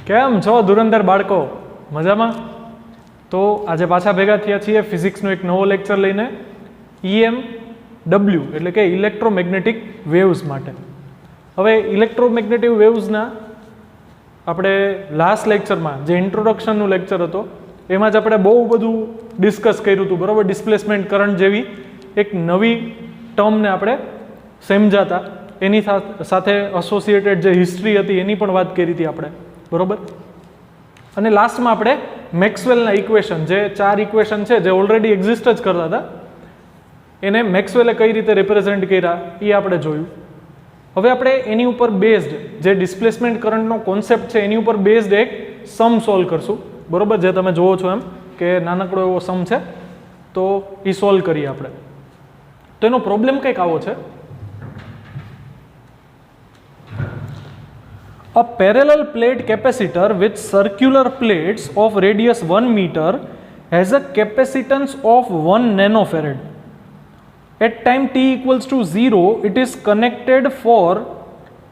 કેમ છો ધુરંધર બાળકો? મજામાં? તો આજે પાછા ભેગા થયા છીએ ફિઝિક્સનો એક નવો લેક્ચર લઈને EMW એટલે કે ઇલેક્ટ્રોમેગ્નેટિક વેવ્સ માટે. હવે ઇલેક્ટ્રોમેગ્નેટિક વેવ્સના આપણે લાસ્ટ લેક્ચરમાં જે ઇન્ટ્રોડક્શનનું લેક્ચર હતો એમાં જ આપણે બહુ બધું ડિસ્કસ કર્યું હતું, બરાબર. ડિસ્પ્લેસમેન્ટ કરંટ જેવી એક નવી ટર્મને આપણે સમજાતા, એની સાથે એસોસિએટેડ જે હિસ્ટ્રી હતી એની પણ વાત કરી હતી આપણે, બરોબર. અને લાસ્ટમાં આપણે મેક્સવેલના ઇક્વેશન, જે 4 ઇક્વેશન છે જે ઓલરેડી એક્ઝિસ્ટ જ કરતા હતા, એને મેક્સવેલે કઈ રીતે રિપ્રેઝેન્ટ કર્યા એ આપણે જોયું. હવે આપણે એની ઉપર બેઝડ જે ડિસ્પ્લેસમેન્ટ કરંટનો કોન્સેપ્ટ છે એની ઉપર બેઝડ એક સમ સોલ્વ કરશું, બરોબર. જે તમે જોવો છો એમ કે નાનકડો એવો સમ છે, તો એ સોલ્વ કરીએ આપણે. તો એનો પ્રોબ્લેમ કંઈક આવો છે. A parallel plate capacitor with circular plates of radius 1 meter has a capacitance of 1 nanofarad. At time t equals to 0, it is connected for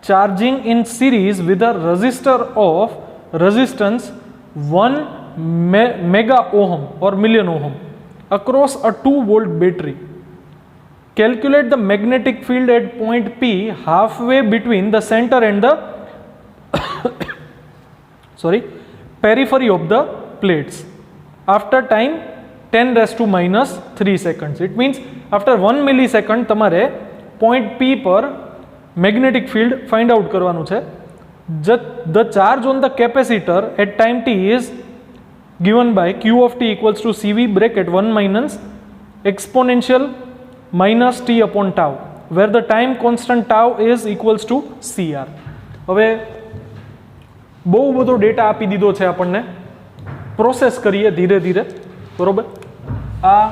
charging in series with a resistor of resistance 1 mega ohm or million ohm across a 2-volt battery. Calculate the magnetic field at point P halfway between the center and the periphery of the plates after time 10⁻³ seconds. It means after 1 millisecond તમારે point P પર magnetic field find out કરવાનું છે. The charge on the capacitor at time t is given by Q of t equals to CV bracket 1 minus exponential minus t upon tau, where the time constant tau is equals to CR. હવે બહુ બધો data આપી દીધો છે આપણને, process કરીએ ધીરે ધીરે, બરોબર. આ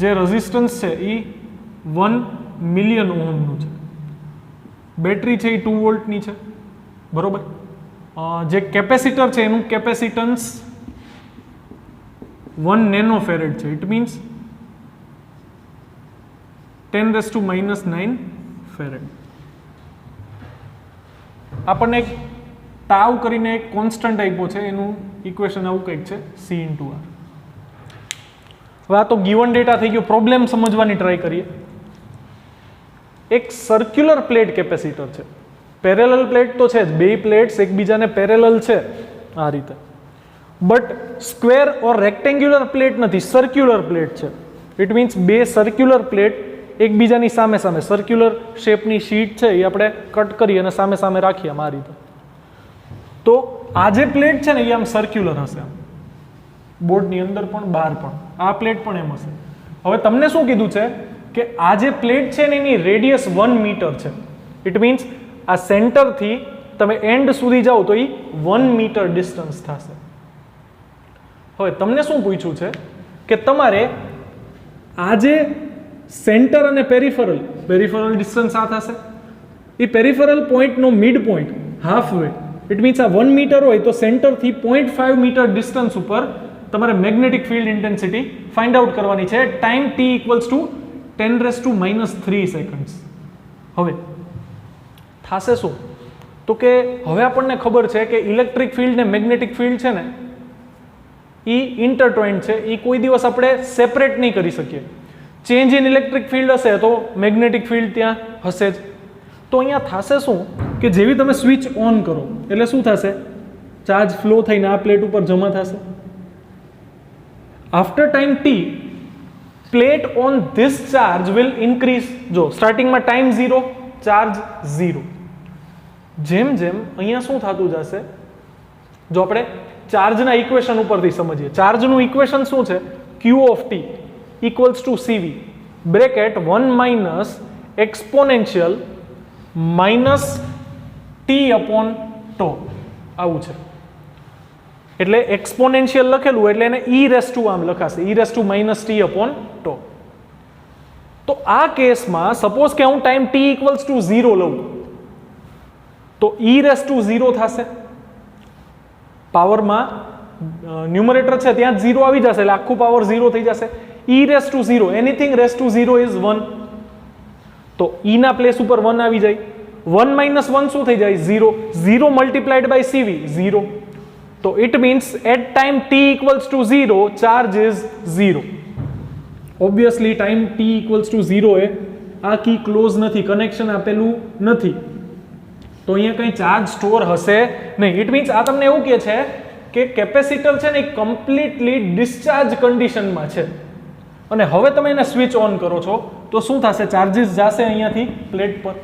જે રેઝિસ્ટન્સ છે એ 1 મિલિયન ઓહમનું છે, બેટરી છે એ 2 વોલ્ટની છે, બરોબર. જે કેપેસિટર છે એનું કેપેસિટન્સ 1 નેનોફેરેડ છે. It means 10⁻⁹ ફેરેડ. આપણને એક ટાવ કરીને એક કોન્સ્ટન્ટ આપ્યો છે, એનું ઇક્વેશન આવું કંઈક છે C × R. હવે આ તો ગિવન ડેટા થઈ ગયો. પ્રોબ્લેમ સમજવાની ટ્રાય કરીએ. એક સર્ક્યુલર પ્લેટ કેપેસિટર છે. પેરેલલ પ્લેટ તો છે જ, બે પ્લેટ્સ એકબીજાને પેરેલલ છે આ રીતે, but square or rectangular plate નથી, સર્ક્યુલર પ્લેટ છે. ઇટ મીન્સ બે સર્ક્યુલર પ્લેટ એકબીજાની સામે સામે, સર્ક્યુલર શેપની શીટ છે એ આપણે કટ કરી અને સામે સામે રાખીએ આમ આ રીતે. તો આ જે પ્લેટ છે ને એ આમ સર્ક્યુલર હશે, આમ બોર્ડની અંદર પણ બહાર પણ, આ પ્લેટ પણ એમ હશે. હવે તમને શું કીધું છે કે આ જે પ્લેટ છે ને એની રેડિયસ 1 મીટર છે. ઇટ મીન્સ આ સેન્ટરથી તમે એન્ડ સુધી જાઓ તો એ 1 મીટર ડિસ્ટન્સ થશે. હવે તમને શું પૂછ્યું છે કે તમારે આ જે સેન્ટર અને પેરિફેરલ ડિસ્ટન્સ આ થશે, એ પેરિફેરલ પોઈન્ટનો mid point half way, it means આ 1 મીટર હોય તો સેન્ટરથી 0.5 મીટર ડિસ્ટન્સ ઉપર તમારે magnetic field intensity find out કરવાની છે time t equals two 10⁻³ seconds. હવે થશે શું? તો કે હવે આપણને ખબર છે કે ઇલેક્ટ્રિક ફિલ્ડ ને મેગ્નેટિક ફિલ્ડ છે ને એ ઇન્ટરટ્વાઇન્ડ છે, એ કોઈ દિવસ આપણે સેપરેટ નહીં કરી શકીએ. ચેન્જ ઇન ઇલેક્ટ્રિક ફિલ્ડ હશે તો મેગ્નેટિક ફિલ્ડ ત્યાં હશે જ. તો અહીંયા થશે શું કે જેવી તમે સ્વિચ ઓન કરો એટલે શું થશે? ચાર્જ ફ્લો થઈને આ પ્લેટ ઉપર જમા થશે. After time t plate on this charge will increase. જો સ્ટાર્ટિંગમાં ટાઈમ 0, ચાર્જ 0. જેમ જેમ અહીંયા શું થતું જશે, જો આપણે ચાર્જના ઇક્વેશન ઉપરથી સમજીએ. ચાર્જનું ઇક્વેશન શું છે? Q of t equals to CV bracket 1 minus exponential minus t upon tau, આવું છે. એટલે એક્સપોનેન્શિયલ લખેલું એટલે એને e⁻ આમ લખાશે, e⁻ t upon tau. તો આ કેસમાં સપોઝ કે હું ટાઈમ t ઇક્વલ્સ ટુ 0 લઉં તો e⁻0 થશે. પાવરમાં ન્યુમરેટર છે ત્યાં 0 આવી જશે એટલે આખું પાવર 0 થઈ જશે. e⁻0, anything ⁻0 is 1. તો e ના પ્લેસ ઉપર 1 આવી જાય. 1 - 1 શું થઈ જાય? 0. 0 મલ્ટીપ્લાઈડ બાય CV 0. તો it means at time t equals to 0 charge is 0. Obviously time t equals to 0 એ આ કી ક્લોઝ નથી, કનેક્શન આપેલું નથી, તો અહીંયા કંઈ ચાર્જ સ્ટોર હશે નહીં. ઇટ મીન્સ આ તમને એવું કહે છે કે કેપેસિટર છે ને એ કમ્પ્લીટલી ડિસ્ચાર્જ કન્ડિશનમાં છે, અને હવે તમે એને સ્વિચ ઓન કરો છો તો શું થશે? ચાર્જીસ જશે અહીંયાથી પ્લેટ પર.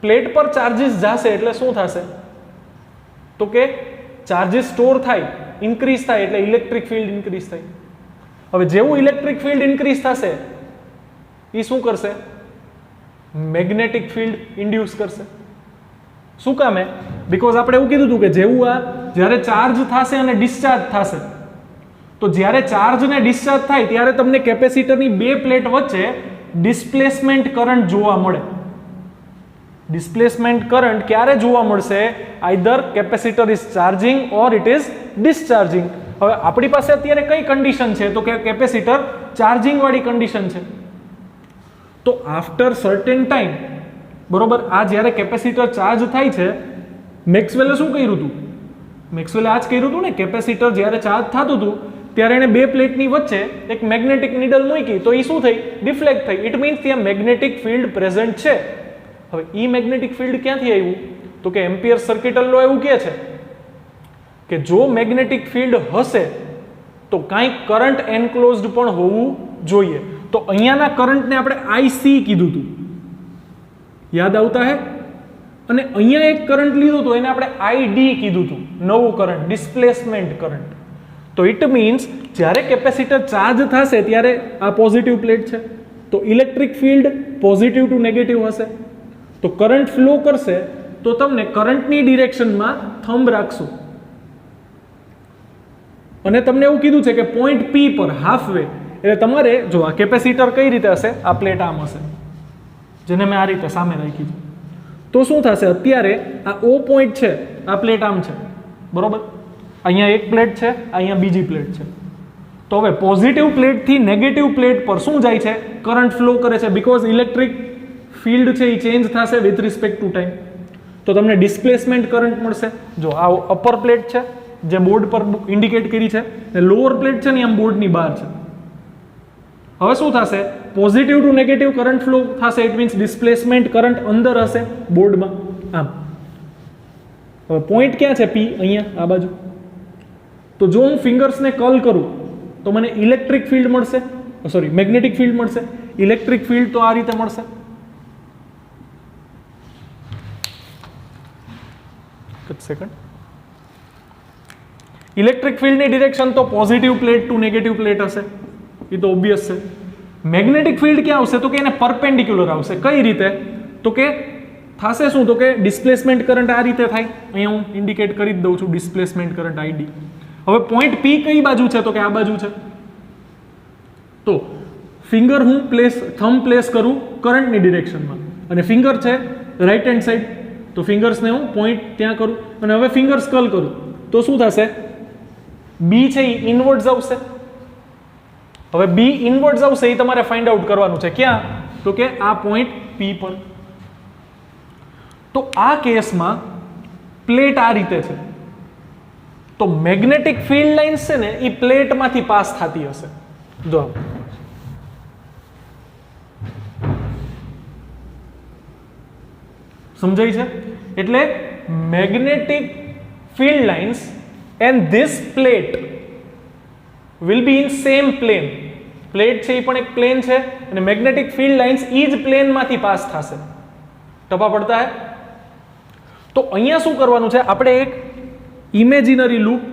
પ્લેટ પર ચાર્જીસ જશે એટલે શું થશે? તો કે ચાર્જીસ સ્ટોર થાય, ઇન્ક્રીઝ થાય, એટલે ઇલેક્ટ્રિક ફિલ્ડ ઇન્ક્રીઝ થાય. હવે જેવું ઇલેક્ટ્રિક ફિલ્ડ ઇન્ક્રીઝ થશે એ શું કરશે? મેગ્નેટિક ફિલ્ડ ઇન્ડ્યુસ કરશે. શું કામ? બીકોઝ આપણે એવું કીધું હતું કે જેવું આ જ્યારે ચાર્જ થશે અને ડિસ્ચાર્જ થશે, તો જ્યારે ચાર્જ ને ડિસ્ચાર્જ થાય ત્યારે તમને કેપેસિટરની બે પ્લેટ વચ્ચે ડિસ્પ્લેસમેન્ટ કરંટ જોવા મળે. ડિસ્પ્લેસમેન્ટ કરંટ ક્યારે જોવા મળશે? Either capacitor is charging or it is discharging. હવે આપણી પાસે અત્યારે કઈ કન્ડિશન છે? તો કે કેપેસિટર ચાર્જિંગ વાળી કન્ડિશન છે. તો આફ્ટર સર્ટેન ટાઈમ, બરોબર, આ જ્યારે કેપેસિટર ચાર્જ થાય છે, મેક્સવેલે શું કર્યું હતું? મેક્સવેલે આ જ કર્યું હતું ને. કેપેસિટર જ્યારે ચાર્જ થતું હતું ત્યારે એને બે પ્લેટની વચ્ચે એક મેગ્નેટિક નીડલ મૂકી, તો એ શું થઈ? ડિફ્લેક્ટ થઈ. ઇટ મીન્સ ત્યાં મેગ્નેટિક ફિલ્ડ પ્રેઝન્ટ છે. હવે ઈ મેગ્નેટિક ફિલ્ડ ક્યાંથી આવ્યું? તો કે એમ્પિયર સર્કિટલ લો એવું કહે છે કે જો મેગ્નેટિક ફિલ્ડ હશે તો કાંઈક કરંટ એન્ક્લોઝડ પણ હોવું જોઈએ. તો અહીંયાના કરંટને આપણે IC કીધું હતું, યાદ આવતા હે? અને અહીંયા એક કરંટ લીધો હતો એને આપણે ID કીધું હતું, નવું કરંટ, ડિસ્પ્લેસમેન્ટ કરંટ. તો ઇટ મીન્સ જ્યારે કેપેસિટર ચાર્જ થશે ત્યારે આ પોઝિટિવ પ્લેટ છે, તો electric field positive to negative હશે. તો કરંટ ફ્લો કરશે તો તમને કરંટની ડિરેક્શનમાં થંબ રાખશું, અને તમને એવું કીધું છે કે પોઈન્ટ P પર હાફ વે, એટલે તમારે જો આ કેપેસિટર કઈ રીતે હશે? આ પ્લેટ આમ હશે, જેને મેં આ રીતે સામે રાખી છે. તો શું થશે? અત્યારે આ O પોઈન્ટ છે, આ પ્લેટ આમ છે, બરોબર, અહીંયા એક પ્લેટ છે, અહીંયા બીજી પ્લેટ છે. તો હવે પોઝિટિવ પ્લેટથી નેગેટિવ પ્લેટ પર શું જાય છે? કરંટ ફ્લો કરે છે, બીકોઝ ઇલેક્ટ્રિક ફિલ્ડ છે એ ચેન્જ થશે વિથ રિસ્પેક્ટ ટુ ટાઈમ. તો તમને ડિસ્પ્લેસમેન્ટ કરંટ મળશે. જો આ અપર પ્લેટ છે જે બોર્ડ પર ઇન્ડિકેટ કરી છે, અને લોઅર પ્લેટ છે ને આમ બોર્ડની બહાર છે. હવે શું થશે? Positive to negative current flow થશે. ઇટ મીન્સ ડિસ્પ્લેસમેન્ટ કરંટ અંદર હશે બોર્ડમાં આમ. હવે પોઈન્ટ ક્યાં છે? P અહીંયા આ બાજુ. તો જો હું ફિંગર્સને કર્લ કરું તો મને ઇલેક્ટ્રિક ફિલ્ડ મળશે, સોરી મેગ્નેટિક ફિલ્ડ મળશે. ઇલેક્ટ્રિક ફિલ્ડ તો આ રીતે મળશે. સેકન્ડ, ઇલેક્ટ્રિક ફિલ્ડની ડિરેક્શન તો positive plate to negative plate હશે, એ તો ઓબ્વિયસ છે. મેગ્નેટિક ફિલ્ડ ક્યાં આવશે? તો કે એને પરપેન્ડિક્યુલર આવશે. કઈ રીતે? તો કે થશે શું? તો કે ડિસ્પ્લેસમેન્ટ કરંટ આ રીતે થાય. અહીંયા હું ઇન્ડિકેટ કરી જ દઉં છું, ડિસ્પ્લેસમેન્ટ કરંટ ID. હવે પોઈન્ટ P કઈ બાજુ છે? તો કે આ બાજુ છે. તો ફિંગર હું થંબ પ્લેસ કરું કરંટની ડિરેક્શનમાં, અને ફિંગર છે રાઈટ હેન્ડ સાઈડ, તો ફિંગર્સને હું પોઈન્ટ ત્યાં કરું, અને હવે ફિંગર્સ કર્લ કરું તો શું થશે? B છે એ ઇનવર્ડ્સ આવશે. હવે B ઇનવર્ડ્સ આવશે એ તમારે ફાઇન્ડ આઉટ કરવાનું છે. ક્યાં? તો કે આ પોઈન્ટ P પર. તો આ કેસમાં પ્લેટ આ રીતે છે, તો મેગ્નેટિક ફિલ્ડ લાઇન્સ છે ને એ પ્લેટમાંથી પાસ થતી હશે. જો સમજાય છે? એટલે magnetic field lines and this plate will be in same plane. Plate છે એ પણ એક પ્લેન છે, અને મેગ્નેટિક ફિલ્ડ લાઇન્સ એ જ પ્લેનમાંથી પાસ થશે. ટપા પડતા હે? તો અહીંયા શું કરવાનું છે? આપણે એક ઇમેજિનરી લૂપ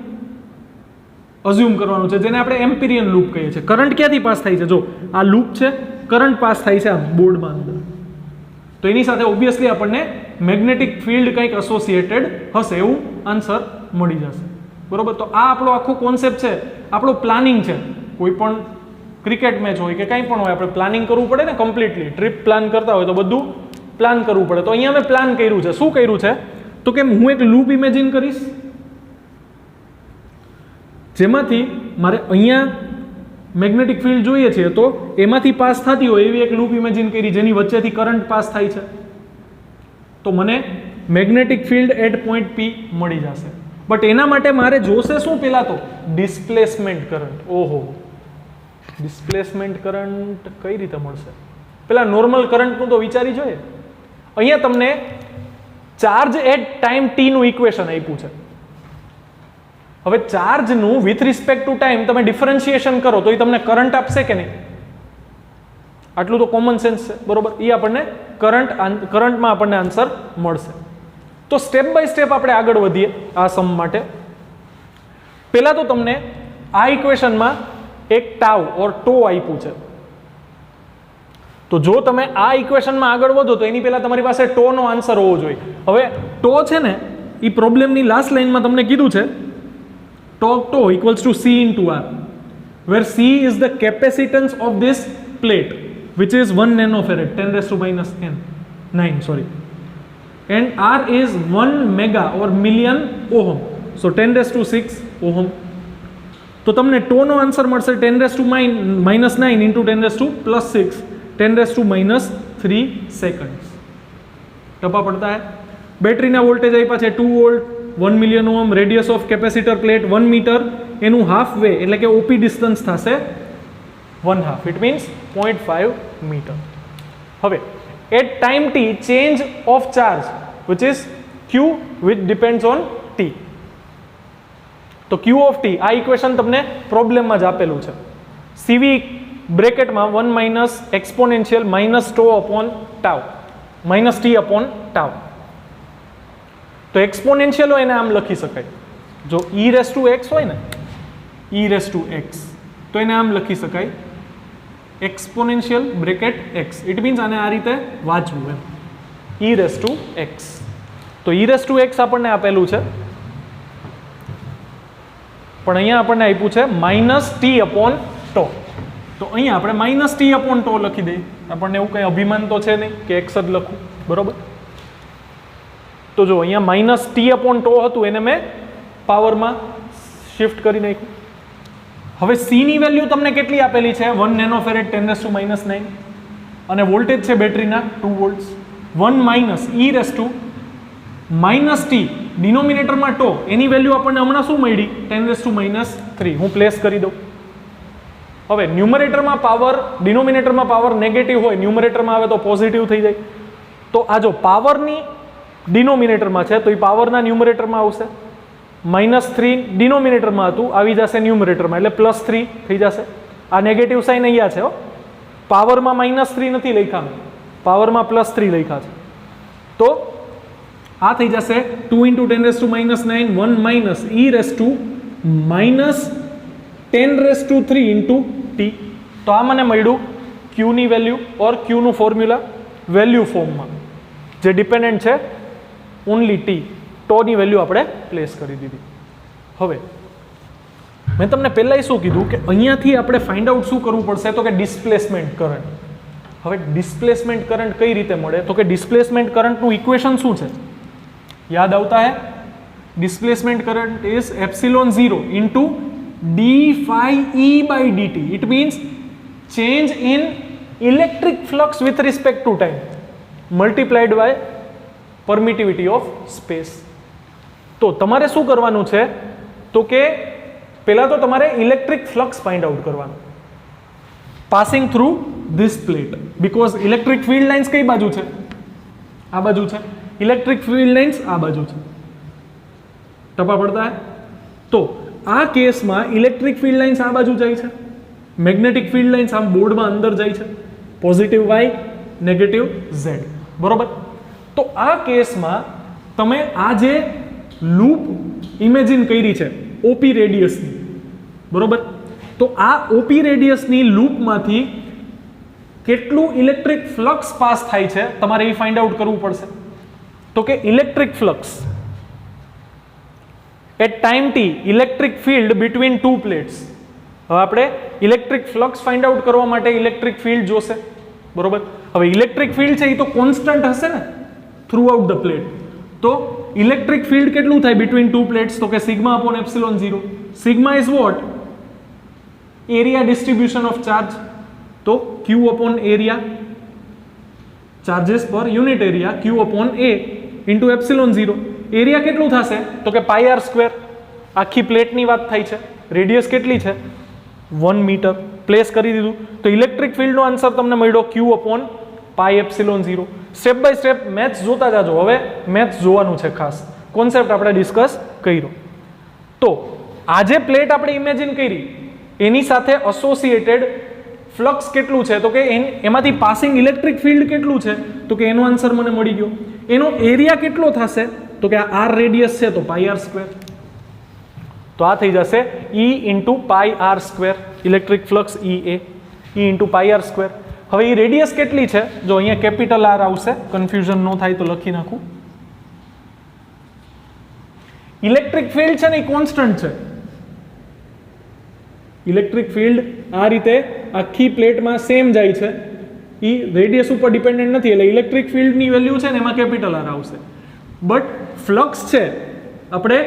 અઝ્યુમ કરવાનું છે, જેને આપણે એમ્પિરિયન લૂપ કહીએ છીએ. કરંટ ક્યાંથી પાસ થાય છે? જો આ લૂપ છે, કરંટ પાસ થાય છે આમ બોર્ડમાં અંદર, તો એની સાથે ઓબ્વિયસલી આપણને મેગ્નેટિક ફિલ્ડ કંઈક એસોસિએટેડ હશે એવું આન્સર મળી જશે. બરોબર? તો આ આપણો આખો કોન્સેપ્ટ છે, આપણો પ્લાનિંગ છે. કોઈ પણ ક્રિકેટ મેચ હોય કે કંઈ પણ હોય, આપણે પ્લાનિંગ કરવું પડે ને. કમ્પ્લીટલી ટ્રીપ પ્લાન કરતા હોય તો બધું પ્લાન કરવું પડે. તો અહીંયા મેં પ્લાન કર્યું છે. શું કર્યું છે? તો કે હું એક લૂપ ઇમેજિન કરીશ, જેમાંથી મારે અહીંયા મેગ્નેટિક ફિલ્ડ જોઈએ છે, તો એમાંથી પાસ થતી હોય એવી એક લૂપ ઇમેજિન કરી, જેની વચ્ચેથી કરંટ પાસ થાય છે. તો મને magnetic field eight point P મળી જશે. બટ એના માટે મારે જોશે શું પહેલા તો ડિસ્પ્લેસમેન્ટ કરંટ. ઓહો, ડિસ્પ્લેસમેન્ટ કરંટ કઈ રીતે મળશે? પેલા નોર્મલ કરંટનું તો વિચારી જોઈએ. અહીંયા તમને ચાર્જ એટ ટાઈમ ટી નું ઇક્વેશન આપ્યું છે. હવે ચાર્જનું વિથ રિસ્પેક્ટ ટુ ટાઈમ તમે ડિફરન્શિએશન કરો તો એ તમને કરંટ આપશે કે નહીં? આટલું તો કોમન સેન્સ છે, બરોબર? એ આપણને કરંટમાં આપણને આન્સર મળશે. તો સ્ટેપ બાય સ્ટેપ આપણે આગળ વધીએ આ સમ માટે. પહેલા તો તમને આ ઇક્વેશનમાં એક ટાઉ ઓર ટો આપ્યું છે. તો જો તમે આ ઇક્વેશનમાં આગળ વધો તો એની પહેલા તમારી પાસે ટો નો આન્સર હોવો જોઈએ. હવે ટો છે ને એ પ્રોબ્લેમની લાસ્ટ લાઈનમાં તમને કીધું છે ટો equals to C into R, where C is the capacitance of this plate, which is 1 nanofarad, 10 raised to minus 9, sorry, and R is 1 mega or million ohm, so 10 raised to 6 ohm. તો તમને ટો નો answer મળશે 10 raised to minus 9 into 10 raised to plus 6, 10 raised to minus 3 seconds. टपा पड़ता है. બેટરીના voltage આપ્યા છે 2 volt, 1 million ohm, radius of capacitor plate 1 metre, એનું હાફ વે એટલે કે ઓપી ડિસ્ટન્સ થશે 1/2, ઇટ મીન્સ 0.5 મીટર. હવે at time t change of charge which is q which depends on t. તો ક્યુ ઓફ ટી આ equation તમને પ્રોબ્લેમમાં જ આપેલું છે. સીવી બ્રેકેટમાં 1 minus exponential minus tau upon tau minus t upon tau. તો એક્સપોનેન્શિયલ હોય એને આમ લખી શકાય. જો e રેસ ટુ x હોય ને e રેસ ટુ x તો એને આમ લખી શકાય exponential bracket x. It means આને આ રીતે વાંચવું એમ e રેસ ટુ x. તો e રેસ ટુ x આપણને આપેલું છે, પણ અહીંયા આપણને આપ્યું છે માઇનસ ટી અપોન ટો. તો અહીંયા આપણે માઇનસ ટી અપોન ટો લખી દઈએ. આપણને એવું કંઈ અભિમાન તો છે નહીં કે x જ લખું, બરોબર? તો જો અહીંયા માઇનસ ટી અપોન ટો હતું એને મેં પાવરમાં શિફ્ટ કરી નાખ્યું. હવે સી ની વેલ્યુ તમને કેટલી આપેલી છે? 1 નેનોફેરેડ 10 રેસ ટુ માઇનસ 9 અને વોલ્ટેજ છે બેટરીના 2 volts. 1 minus e raise to minus t ડિનોમિનેટરમાં ટો, એની વેલ્યુ આપણને હમણાં શું મળી? 10 રેસ ટુ માઇનસ 3. હું પ્લેસ કરી દઉં. હવે ન્યુમરેટરમાં પાવર, ડિનોમિનેટરમાં પાવર નેગેટિવ હોય, ન્યુમરેટરમાં આવે તો પોઝિટિવ થઈ જાય. તો આ જો પાવરની ડિનોમિનેટરમાં છે તો એ પાવરના ન્યુમરેટરમાં આવશે. -3 ડિનોમિનેટરમાં હતું, આવી જશે ન્યુમરેટરમાં, એટલે +3 થઈ જશે. આ નેગેટિવ સાઇન અહીંયા છે હો, પાવરમાં -3 નથી લખ્યા, પાવરમાં +3 લખ્યા છે. તો આ થઈ જશે 2 × 10 race to minus 9, 1 minus e raise to minus 10 raise to 3 into T. તો આ મને મળ્યું ક્યુની વેલ્યુ ઓર ક્યુનું ફોર્મ્યુલા વેલ્યુ ફોર્મમાં, જે ડિપેન્ડન્ટ છે ઓનલી ટી. ટોની વેલ્યુ આપણે પ્લેસ કરી દીધી. હવે મેં તમને પહેલાં શું કીધું કે અહીંયાથી આપણે ફાઇન્ડ આઉટ શું કરવું પડશે? તો કે ડિસ્પ્લેસમેન્ટ કરંટ. હવે ડિસ્પ્લેસમેન્ટ કરંટ કઈ રીતે મળે? તો કે ડિસ્પ્લેસમેન્ટ કરંટનું ઇક્વેશન શું છે? યાદ આવતા હે? Displacement current is ε0 into d phi E by dt. It means change in electric flux with respect to time multiplied by permittivity of space. તો તમારે શું કરવાનું છે? તો કે પહેલા તો તમારે ઇલેક્ટ્રિક ફ્લક્સ ફાઇન્ડ આઉટ કરવાનું passing through this plate, because electric field lines કઈ બાજુ છે? આ બાજુ છે. ઇલેક્ટ્રિક ફિલ્ડ લાઇન્સ આ બાજુ છે. ટપા પડતા હે? તો આ કેસમાં ઇલેક્ટ્રિક ફિલ્ડ લાઇન્સ આ બાજુ જાય છે, મેગ્નેટિક ફિલ્ડ લાઇન્સ આમ બોર્ડમાં અંદર જાય છે, પોઝિટિવ વાય નેગેટિવ ઝેડ, બરોબર? તો આ કેસમાં તમે આ જે લૂપ ઇમેજિન કરી છે ઓપી રેડિયસની, બરોબર? તો આ ઓપી રેડિયસની લૂપમાંથી કેટલું ઇલેક્ટ્રિક ફ્લક્સ પાસ થાય છે તમારે એ ફાઇન્ડ આઉટ કરવું પડશે. તો કે electric flux at time T, electric field between two plates. હવે આપણે ઇલેક્ટ્રિક ફ્લક્સ ફાઇન્ડ આઉટ કરવા માટે ઇલેક્ટ્રિક ફિલ્ડ જોશે, બરોબર? હવે ઇલેક્ટ્રિક ફિલ્ડ છે એ તો કોન્સ્ટન્ટ હશે ને થ્રુ આઉટ ધ પ્લેટ. તો ઇલેક્ટ્રિક ફિલ્ડ કેટલું થાય બિટવીન ટુ પ્લેટ્સ? તો કે sigma upon ε0. Sigma is what? Area distribution of charge. તો q upon area, charges per unit area, q upon A into ε0. Area કેટલું થશે તો કે પાઈ આર સ્ક્વેર, આખી પ્લેટની વાત થાય છે, રેડિયસ કેટલી છે 1 મીટર, પ્લેસ કરી દીધું તો ઇલેક્ટ્રિક ફિલ્ડનો આન્સર તમને મળ્યો Q upon pi epsilon 0. Step by step maths જોતા જાજો. હવે મેથ્સ જોવાનું છે, ખાસ કોન્સેપ્ટ આપણે ડિસ્કસ કર્યો. તો આ જે પ્લેટ આપણે ઇમેજિન કરી એની સાથે એસોસિએટેડ ફ્લક્સ કેટલું છે તો કે એમાંથી પાસિંગ ઇલેક્ટ્રિક ફિલ્ડ કેટલું છે તો કે એનો આન્સર મને મળી ગયો. એનો એરિયા કેટલો થશે તો કે આ આર રેડિયસ છે તો પાઈ આર સ્ક્વેર, તો આ થઈ જશે E into pi R square, electric flux E into pi R square. હવે એ રેડિયસ કેટલી છે જો અહીંયા કેપિટલ આર આવશે, કન્ફ્યુઝન ન થાય તો લખી નાખું. ઇલેક્ટ્રિક ફિલ્ડ છે ને એ કોન્સ્ટન્ટ છે. ઇલેક્ટ્રિક ફિલ્ડ આ રીતે આખી પ્લેટમાં સેમ જાય છે, એ રેડિયસ ઉપર ડિપેન્ડન્ટ નથી, એટલે ઇલેક્ટ્રિક ફિલ્ડની વેલ્યુ છે ને એમાં કેપિટલ આર આવશે. બટ ફ્લક્સ છે આપણે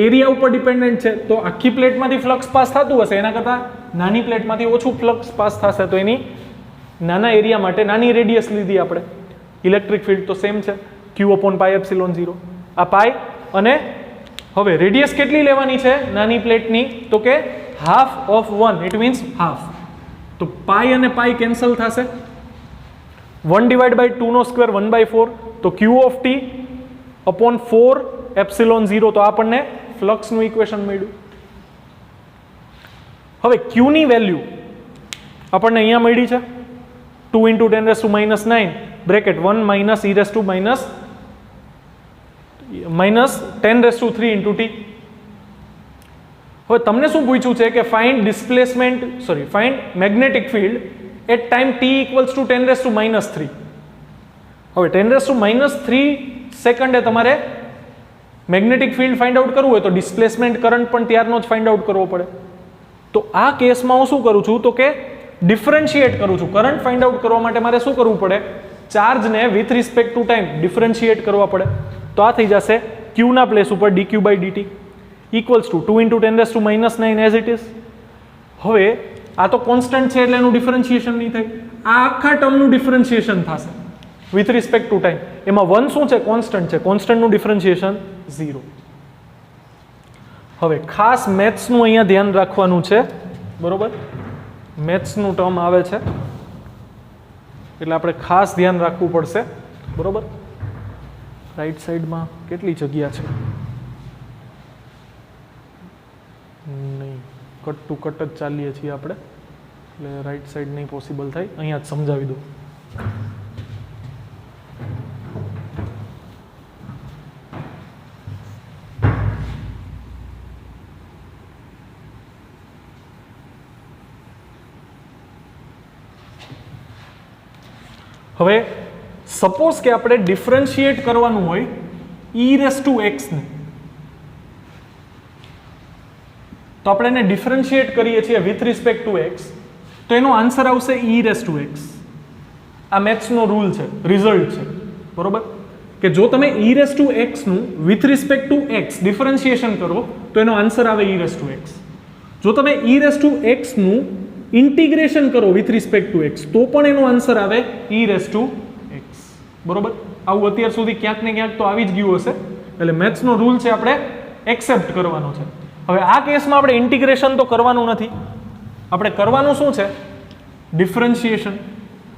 એરિયા ઉપર ડિપેન્ડન્ટ છે, તો આખી પ્લેટમાંથી ફ્લક્સ પાસ થતું હશે એના કરતાં નાની પ્લેટમાંથી ઓછું ફ્લક્સ પાસ થશે, તો એની નાના એરિયા માટે નાની રેડિયસ લીધી આપણે. ઇલેક્ટ્રિક ફિલ્ડ તો સેમ છે Q અપોન પાઈ એપ્સિલોન 0. આ પાઈ અને હવે રેડિયસ કેટલી લેવાની છે નાની પ્લેટની તો કે half of 1, it means half. તો પાઈ અને પાઈ કેન્સલ થશે, 1 ડિવાઇડ બાય 2 નો સ્ક્વેર 1/4, તો Q of T upon 4 epsilon 0, તો આપણને ફ્લક્સનું ઇક્વેશન મળ્યું. હવે Q ની વેલ્યુ આપણને અહીંયા મળી છે 2 into 10⁻⁹ bracket 1 minus e raise to minus 10⁻³ into T. હવે તમને શું પૂછ્યું છે કે find magnetic field at time t equals to 10⁻⁻3. હવે 10⁻³ સેકન્ડે તમારે મેગ્નેટિક ફિલ્ડ ફાઇન્ડ આઉટ કરવું હોય તો ડિસ્પ્લેસમેન્ટ કરંટ પણ ત્યારનો જ ફાઇન્ડ આઉટ કરવો પડે. તો આ કેસમાં હું શું કરું છું તો કે ડિફરન્શિએટ કરું છું. કરંટ ફાઇન્ડ આઉટ કરવા માટે મારે શું કરવું પડે, ચાર્જને with respect to time differentiate કરવા પડે. તો આ થઈ જશે Q ના પ્લેસ ઉપર dQ/dt equals to 2 into 10⁻⁹ as it is. હવે આ તો કોન્સ્ટન્ટ છે એટલે એનું ડિફરન્શિએશન નહીં થાય, આ આખા ટર્મનું ડિફરન્શિએશન થશે વિથ રિસ્પેક્ટ ટુ ટાઈમ. એમાં 1 શું છે, કોન્સ્ટન્ટ છે, કોન્સ્ટન્ટનું ડિફરન્શિએશન 0. હવે ખાસ મેથ્સનું અહીંયા ધ્યાન રાખવાનું છે, બરોબર. મેથ્સનું ટર્મ આવે છે એટલે આપણે ખાસ ધ્યાન રાખવું પડશે, બરોબર. રાઈટ સાઈડમાં કેટલી જગ્યા છે, નહીં, કટ ટુ કટ જ ચાલીએ છીએ આપણે, એટલે રાઈટ સાઈડ નહીં પોસિબલ થાય, અહીંયા જ સમજાવી દઉં. હવે સપોઝ કે આપણે ડિફરન્શિએટ કરવાનું હોય e⁻x ને, તો આપણે એને ડિફરન્શિએટ કરીએ છીએ વિથ રિસ્પેક્ટ ટુ x, તો એનો આન્સર આવશે e⁻x. આ મેથ્સનો રૂલ છે, રિઝલ્ટ છે, બરોબર. કે જો તમે e⁻x નું with respect to x differentiation કરો તો એનો આન્સર આવે e⁻x. જો તમે e⁻x નું ઇન્ટિગ્રેશન કરો વિથ રિસ્પેક્ટ ટુ x તો પણ એનો આન્સર આવે e⁻x, બરોબર. આવું અત્યાર સુધી ક્યાંક ને ક્યાંક તો આવી જ ગયું હશે, એટલે મેથ્સનો રૂલ છે આપણે એક્સેપ્ટ કરવાનો છે. હવે આ કેસમાં આપણે ઇન્ટિગ્રેશન તો કરવાનું નથી, આપણે કરવાનું શું છે, ડિફરન્શિએશન.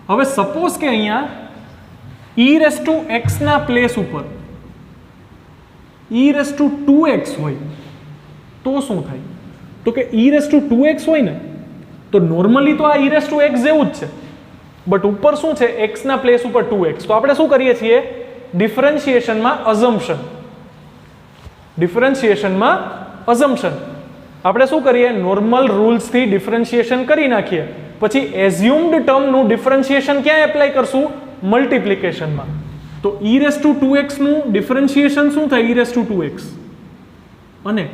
હવે સપોઝ કે અહીંયા e⁻x ના પ્લેસ ઉપર e⁻2x હોય તો શું થાય, તો કે e⁻2x હોય ને તો નોર્મલી તો આ e⁻x જેવું જ છે, બટ ઉપર શું છે, x ના પ્લેસ ઉપર 2x. તો આપણે શું કરીએ છીએ, ડિફરન્શિએશનમાં અઝમ્પશન આપણે શું કરીએ, નોર્મલ રૂલ્સથી ડિફરન્શિએશન કરી નાખીએ, પછી એઝ્યુમ્ડ ટર્મનું ડિફરન્શિએશન ક્યાં એપ્લાય કરશું, મલ્ટિપ્લિકેશનમાં. તો e⁻2x નું ડિફરન્શિએશન શું થાય, e⁻2x, અને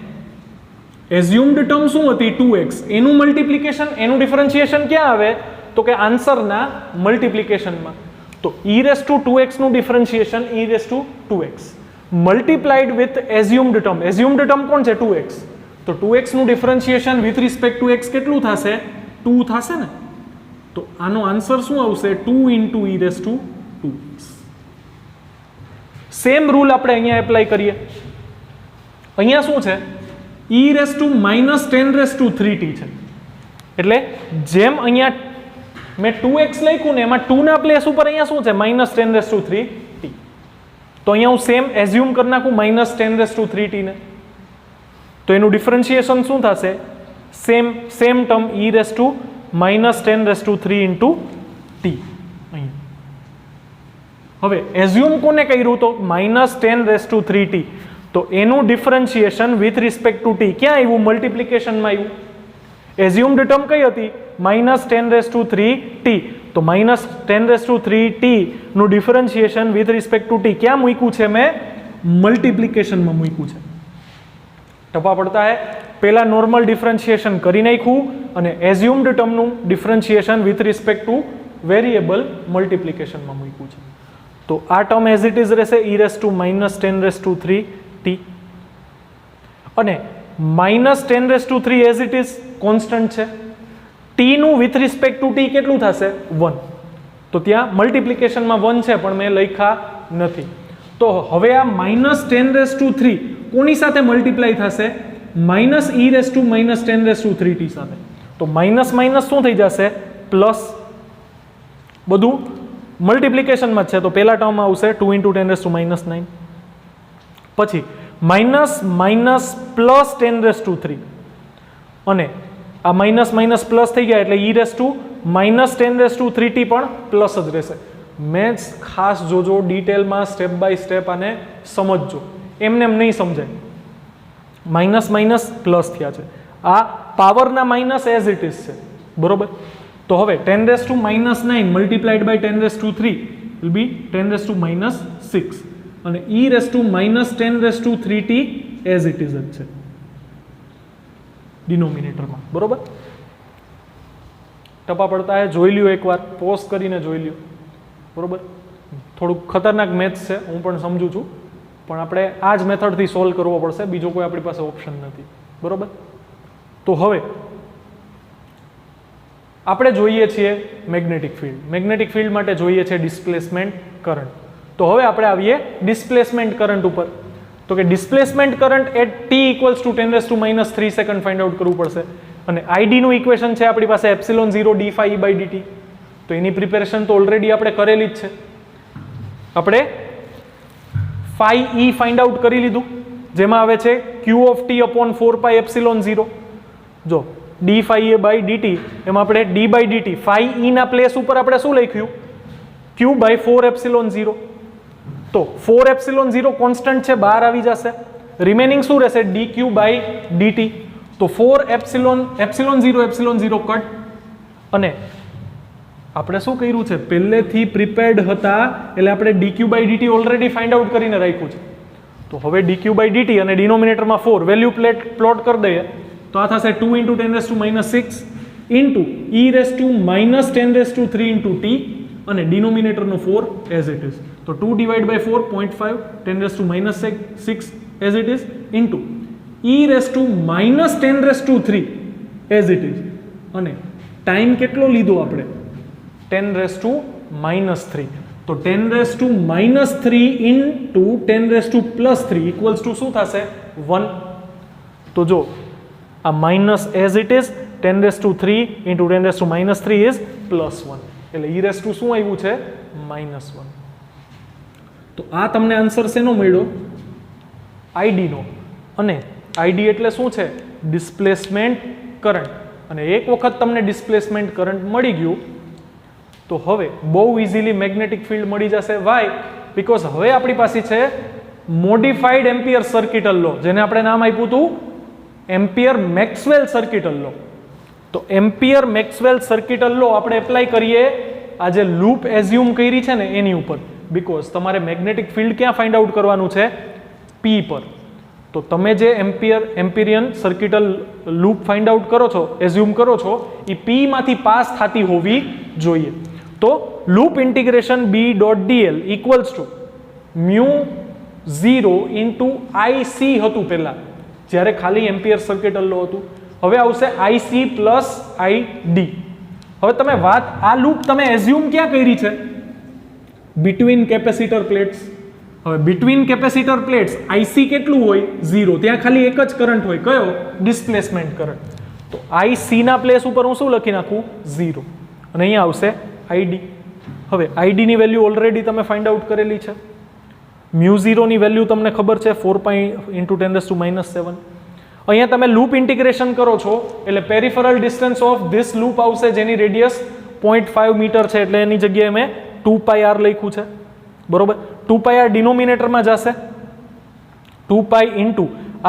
એઝ્યુમ્ડ ટર્મ શું હતી 2x, એનું મલ્ટિપ્લિકેશન, એનું ડિફરન્શિએશન ક્યાં આવે તો કે આન્સરના મલ્ટિપ્લિકેશનમાં. તો e⁻2x નું differentiation e⁻2x multiplied with assumed term. Assumed term કોણ છે, 2x. તો 2x નું differentiation with respect to x કેટલું થશે, 2 થશે ને. તો આનો આન્સર શું આવશે, 2 ઇન્ટુ e⁻2x. સેમ રૂલ આપણે અહીંયા એપ્લાય કરીએ. અહીંયા શું છે, e−10⁻³ છે. એટલે જેમ અહીંયા મેં 2x લખ્યું ને એમાં 2 ના પ્લેસ ઉપર અહીંયા શું છે, -10⁻³ તો અહીંયા હું સેમ એઝ્યુમ કરી નાખું -10⁻³ ને, તો એનું ડિફરન્શિએશન શું થશે, same term e−10⁻³ into t. હવે એઝ્યુમ કોને કર્યું, તો -10⁻³ તો એનું differentiation with respect to t ક્યાં આવ્યું, મલ્ટિપ્લિકેશનમાં આવ્યું. એઝ્યુમ્ડ ટર્મ કઈ હતી, -10⁻³ તો -10⁻³ નું differentiation with respect to t ક્યાં મૂક્યું છે, મેં મલ્ટિપ્લિકેશનમાં મૂક્યું છે. ટપા પડતા હે, પહેલા નોર્મલ ડિફરન્શિએશન કરી નાખ્યું અને એઝ્યુમ્ડ ટર્મનું differentiation with respect to variable મલ્ટિપ્લિકેશનમાં મૂક્યું છે. તો આ ટર્મ એઝ ઇટ ઇઝ રહેશે e−10⁻³ અને -10⁻³ એઝ ઇટ ઇઝ કોન્સ્ટન્ટ છે. t નું વિથ રિસ્પેક્ટ ટુ t કેટલું થશે, 1. તો ત્યાં મલ્ટિપ્લિકેશનમાં 1 છે પણ મેં લખ્યા નથી. તો હવે આ -10⁻³ કોની સાથે મલ્ટીપ્લાય થશે, -e−10⁻³ સાથે. તો માઇનસ માઇનસ શું થઈ જશે, પ્લસ. બધું મલ્ટિપ્લિકેશનમાં જ છે તો પહેલા ટર્મ આવશે 2 × 10⁻⁹. પછી માઇનસ માઇનસ પ્લસ 10⁻³ અને આ માઇનસ માઇનસ પ્લસ થઈ ગયા એટલે e−10⁻³ પણ પ્લસ જ રહેશે. મેથ્સ ખાસ જોજો, ડિટેલમાં સ્ટેપ બાય સ્ટેપ આને સમજજો, એમને એમ નહીં સમજાય. માઇનસ માઇનસ પ્લસ થયા છે, આ પાવરના માઇનસ એઝ ઇટ ઇઝ છે, બરોબર. તો હવે 10⁻⁻9 મલ્ટીપ્લાઈડ બાય 10⁻³ વિલ બી 10⁻⁻6 અને e−10⁻³ એઝ ઇટ ઇઝ જ છે ડિનોમિનેટરમાં, બરોબર. ટપા પડતા હે, જોઈ લ્યો એકવાર, પોઝ કરીને જોઈ લ્યો, બરોબર. થોડુંક ખતરનાક મેથ્સ છે, હું પણ સમજુ છું, પણ આપણે આ જ મેથડથી સોલ્વ કરવો પડશે, બીજો કોઈ આપણી પાસે ઓપ્શન નથી, બરોબર. તો હવે આપણે જોઈએ છીએ મેગ્નેટિક ફિલ્ડ. મેગ્નેટિક ફિલ્ડ માટે જોઈએ છે ડિસ્પ્લેસમેન્ટ કરંટ. તો હવે આપણે આવીએ ડિસ્પ્લેસમેન્ટ કરંટ ઉપર. તો કે displacement current at t = 10⁻³ second find out કરવું પડશે. અને id નું ઇક્વેશન છે આપણી પાસે ε0 d∅e/dt. તો એની પ્રિપેરેશન તો ઓલરેડી આપણે કરેલી જ છે. આપણે φe ફાઇન્ડ આઉટ કરી લીધું, જેમાં આવે છે q/4πε0. જો d∅e/dt એમાં આપણે d/dt φe ના પ્લેસ ઉપર આપણે શું લખ્યું, q/4ε0. તો 4ε0 કોન્સ્ટન્ટ છે, બહાર આવી જશે, રિમેનિંગ શું રહેશે, dq/dt. તો 4ε0 કટ. અને આપણે શું કર્યું છે, પહેલેથી પ્રિપેર્ડ હતા એટલે આપણે dq/dt ઓલરેડી ફાઇન્ડ આઉટ કરીને રાખ્યું છે. તો હવે dq/dt અને ડિનોમિનેટરમાં 4 વેલ્યુ પ્લોટ કરી દઈએ તો આ થશે 2 × 10⁻⁶ ઇન્ટુ e−10⁻³ t અને ડિનોમિનેટરનો 4 એઝ ઇટ ઇઝ. તો 2 / 4 0.5 10⁻⁶ as it is into e−10⁻³ as it is. અને ટાઈમ કેટલો લીધો આપણે, 10⁻³ તો 10⁻³ ઇન્ટુ 10⁻+3 ઇક્વલ્સ ટુ શું થશે, 1. તો જો આ minus as it is 10⁻³ into 10⁻³ is +1 એટલે e શું આવ્યું છે, -1. તો આ તમને આન્સર શેનો મળ્યો, id નો. અને id એટલે શું છે, ડિસ્પ્લેસમેન્ટ કરંટ. અને એક વખત તમને ડિસ્પ્લેસમેન્ટ કરંટ મળી ગયું તો હવે બહુ ઇઝીલી મેગ્નેટિક ફિલ્ડ મળી જશે. વાય? બીકોઝ હવે આપણી પાસે છે મોડિફાઈડ એમ્પિયર સર્કિટલ લો, જેને આપણે નામ આપ્યું હતું એમ્પિયર મેક્સવેલ સર્કિટલ લો. તો એમ્પિયર મેક્સવેલ સર્કિટલ લો આપણે એપ્લાય કરીએ આ જે લૂપ એઝ્યુમ કરી છે ને એની ઉપર. બીકોઝ તમારે મેગ્નેટિક ફિલ્ડ ક્યાં ફાઇન્ડ આઉટ કરવાનું છે, P પર. તો તમે જે એમ્પિરિયન સર્કિટલ લૂપ ફાઇન્ડ આઉટ કરો છો, એઝ્યુમ કરો છો, એ P માંથી પાસ થતી હોવી જોઈએ. તો loop integration B.dl equals to μ0 into IC હતું પહેલા, જ્યારે ખાલી એમ્પિયર સર્કિટલ લો હતું. હવે આવશે IC પ્લસ ID. હવે તમે વાત, આ લૂપ તમે એઝ્યુમ ક્યાં કરી છે, બિટવીન કેપેસિટર પ્લેટ્સ. હવે બિટવીન કેપેસિટર પ્લેટ્સ આઈસી કેટલું હોય 0, ત્યાં ખાલી એક જ કરંટ હોય, કયો? Displacement current. તો આઈસી ના પ્લેસ ઉપર હું શું લખી નાખું? 0, અને અહીંયા આવશે આઈડી. હવે આઈડી ની વેલ્યુ ઓલરેડી તમે ફાઇન્ડ આઉટ કરેલી છે. μ0 ની વેલ્યુ તમને ખબર છે 4 પાઈ ઇન્ટુ 10⁻⁷. અહીંયા તમે લૂપ ઇન્ટિગ્રેશન કરો છો એટલે peripheral distance of this loop આવશે જેની રેડિયસ 0.5 મીટર છે, એટલે એની જગ્યાએ મેં 2πr લખ્યું છે, બરોબર. 2πr ડિનોમિનેટરમાં જશે, 2π ઇન્ટુ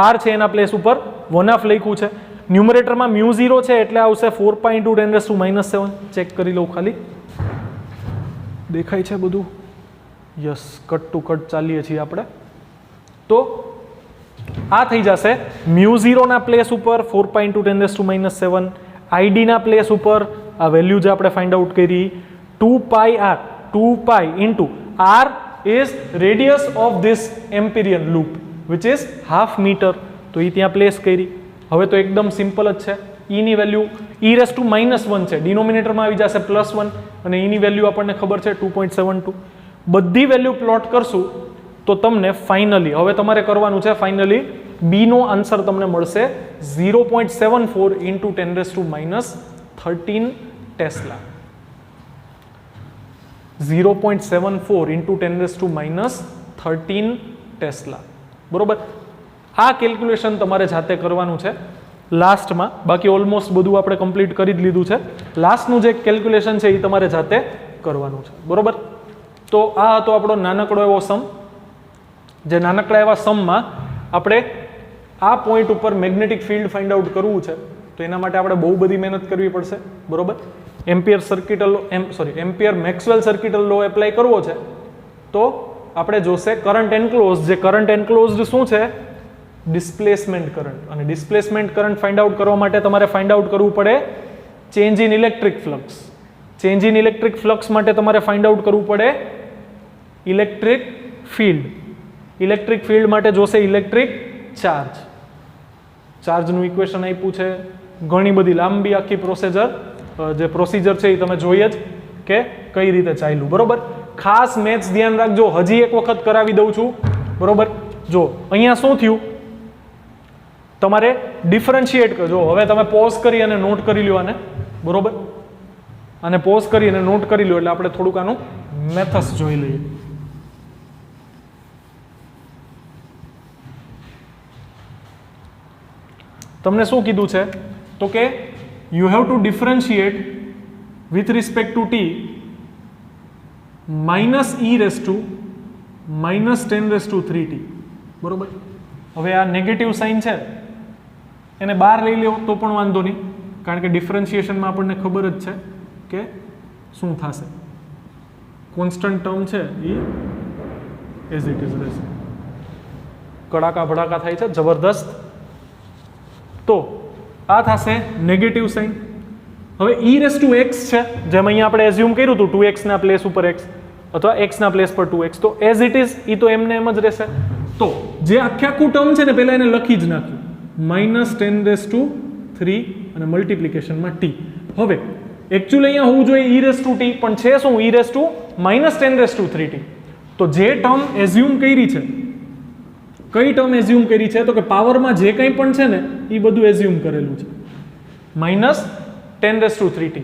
r છે એના પ્લેસ ઉપર 1/2 લખ્યું છે. ન્યુમરેટરમાં μ0 છે એટલે આવશે 4π ઇન્ટુ 10⁻⁷. ચેક કરી લઉં ખાલી, દેખાય છે બધું? યસ, કટ ટુ કટ ચાલીએ છીએ આપણે. તો આ થઈ જશે μ0 ના પ્લેસ ઉપર 4π ઇન્ટુ 10⁻⁷, આઈડી ના પ્લેસ ઉપર આ વેલ્યુ જે આપણે ફાઇન્ડ આઉટ કરી 2πr, 2π into r is radius of this Amperian loop which is 1/2 metre. તો એ ત્યાં પ્લેસ કરી. હવે તો એકદમ સિમ્પલ જ છે. e ની વેલ્યુ e⁻⁻1 છે, ડિનોમિનેટરમાં આવી જશે +1, અને e ની વેલ્યુ આપણને ખબર છે 2.72. બધી વેલ્યુ પ્લોટ કરશું તો તમને ફાઇનલી, હવે તમારે કરવાનું છે ફાઇનલી બી નો આન્સર તમને મળશે 0.74 ઇન્ટુ 10⁻13 ટેસ્લા. 0.74 ઇન્ટુ 10⁻13 ટેસ્લા, બરોબર. આ કેલ્ક્યુલેશન તમારે જાતે કરવાનું છે લાસ્ટમાં. બાકી ઓલમોસ્ટ બધું આપણે કમ્પ્લીટ કરી જ લીધું છે. લાસ્ટનું જે કેલ્ક્યુલેશન છે એ તમારે જાતે કરવાનું છે, બરોબર. તો આ હતો આપણો નાનકડો એવો સમ. જે નાનકડા એવા સમમાં આપણે આ પોઈન્ટ ઉપર મેગ્નેટિક ફિલ્ડ ફાઇન્ડ આઉટ કરવું છે, તો એના માટે આપણે બહુ બધી મહેનત કરવી પડશે, બરોબર. Ampere Maxwell circuital law apply કરવો છે તો આપણે જોશે કરંટ એન્ક્લોઝ. જે કરંટ એન્ક્લોઝડ શું છે? Displacement current. અને ડિસ્પ્લેસમેન્ટ કરંટ ફાઇન્ડ આઉટ કરવા માટે તમારે ફાઇન્ડ આઉટ કરવું પડે change in electric flux. Change in electric flux માટે તમારે ફાઇન્ડ આઉટ કરવું પડે ઇલેક્ટ્રિક ફિલ્ડ. ઇલેક્ટ્રિક ફિલ્ડ માટે જોશે ઇલેક્ટ્રિક ચાર્જ. ચાર્જનું ઇક્વેશન આપ્યું છે, ઘણી બધી લાંબી આખી પ્રોસિજર છે એ તમે જોઈએ જ કે કઈ રીતે ચાલ્યું, બરોબર. ખાસ મેથ્સ ધ્યાન રાખજો, હજી એક વખત કરાવી દઉં છું, બરોબર. જો અહીંયા શું થયું, તમારે ડિફરન્શિએટ કરજો. હવે તમે પોઝ કરી અને નોટ કરી લ્યો આને, બરોબર. અને પોઝ કરી અને નોટ કરી લો એટલે આપણે થોડુંક આનું મેથડ્સ જોઈ લઈએ. તમને શું કીધું છે? તો કે you have to differentiate with respect two T -e⁻⁻10⁻³ બરોબર. હવે આ નેગેટિવ સાઇન છે એને બહાર લઈ લો તો પણ વાંધો નહીં, કારણ કે ડિફરન્શિએશનમાં આપણને ખબર જ છે કે શું થશે. કોન્સ્ટન્ટ ટર્મ છે એ એઝ ઇટ ઇઝ રહેશે. કડાકા ભડાકા થાય છે જબરદસ્ત. તો આ થશે નેગેટિવ સાઇન. હવે e⁻x છે, જેમ અહીંયા આપણે એઝ્યુમ કર્યું હતું 2x ના પ્લેસ ઉપર x અથવા x ના પ્લેસ પર 2x, તો એઝ ઇટ ઇઝ એ તો એમને એમ જ રહેશે. તો જે આખું ટર્મ છે ને પહેલા એને લખી જ નાખ્યું -10⁻³ અને મલ્ટિપ્લિકેશનમાં t. હવે એકચ્યુઅલી અહીંયા હોવું જોઈએ e⁻t, પણ છે શું? e⁻−10⁻³ તો જે ટર્મ એઝ્યુમ કરી છે, કઈ ટર્મ એઝ્યુમ કરી છે? તો કે પાવરમાં જે કંઈ પણ છે ને એ બધું એઝ્યુમ કરેલું છે -10⁻³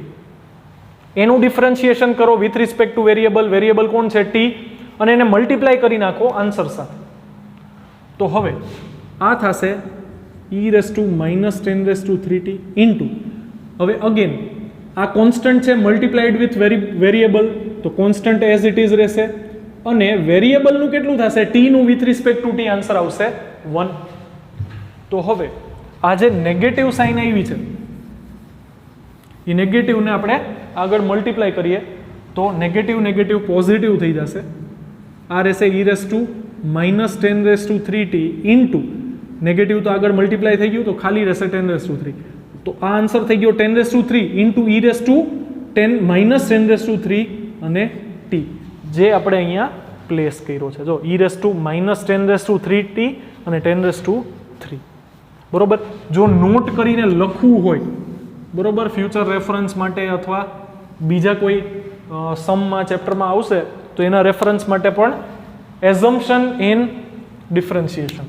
એનું ડિફરન્શિએશન કરો with respect to variable. Variable કોણ છે? t. અને એને મલ્ટીપ્લાય કરી નાખો આન્સર સાથે. તો હવે આ થશે e⁻−10⁻³ ઇન્ટુ, હવે અગેન આ કોન્સ્ટન્ટ છે મલ્ટીપ્લાઈડ વિથ વેરિયેબલ, તો કોન્સ્ટન્ટ એઝ ઇટ ઇઝ રહેશે. અને વેરિયેબલનું કેટલું થશે? t નું with respect to t answer આવશે 1. તો હવે આ જે નેગેટિવ સાઇન આવી છે એ નેગેટિવને આપણે આગળ મલ્ટીપ્લાય કરીએ તો નેગેટિવ પોઝિટિવ થઈ જશે. આ રહેશે e⁻−10⁻³ ઇન્ટુ નેગેટિવ તો આગળ મલ્ટીપ્લાય થઈ ગયું તો ખાલી રહેશે 10⁻3. તો આ આન્સર થઈ ગયો 10⁻3 ઇન્ટુ e⁻10⁻³ અને t, જે આપણે અહીંયા પ્લેસ કર્યો છે. જો e⁻−10⁻³ અને 10⁻3, બરોબર. જો નોટ કરીને લખવું હોય, બરોબર, ફ્યુચર રેફરન્સ માટે અથવા બીજા કોઈ સમમાં ચેપ્ટરમાં આવશે તો એના રેફરન્સ માટે પણ assumption in differentiation.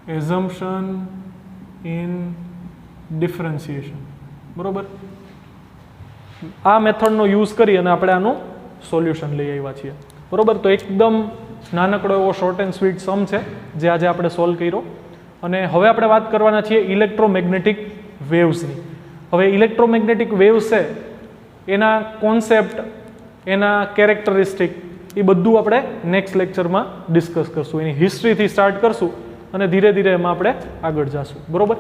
Assumption in differentiation. બરોબર. આ મેથડનો યુઝ કરી અને આપણે આનું સોલ્યુશન લઈ આવ્યા છીએ. બરોબર. તો એકદમ નાનકડો એવો શોર્ટ એન્ડ સ્વીટ સમ છે જે આજે આપણે સોલ્વ કર્યો. અને હવે આપણે વાત કરવાના છીએ ઇલેક્ટ્રોમેગ્નેટિક વેવ્સની. હવે ઇલેક્ટ્રોમેગ્નેટિક વેવ્સ છે એના કોન્સેપ્ટ, એના કેરેક્ટરિસ્ટિક, એ બધું આપણે નેક્સ્ટ લેક્ચરમાં ડિસ્કસ કરશું. એની હિસ્ટ્રીથી સ્ટાર્ટ કરશું અને ધીરે ધીરે એમાં આપણે આગળ જશું. બરોબર.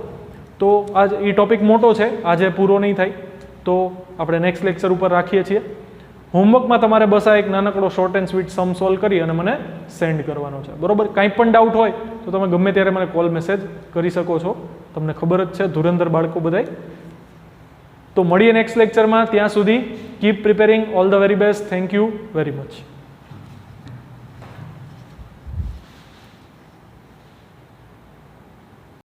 તો આજ એ ટોપિક મોટો છે, આજે પૂરો નહીં થાય, તો આપણે નેક્સ્ટ લેક્ચર ઉપર રાખીએ છીએ. હોમવર્કમાં તમારે બસ આ એક નાનકડો short and sweet sum solve કરી અને મને સેન્ડ કરવાનો છે. બરોબર. કાંઈ પણ ડાઉટ હોય તો તમે ગમે ત્યારે મને કોલ મેસેજ કરી શકો છો. તમને ખબર જ છે ધુરંધર બાળકો બધાય. તો મળીએ નેક્સ્ટ લેક્ચરમાં. ત્યાં સુધી keep preparing. All the very best. Thank you very much.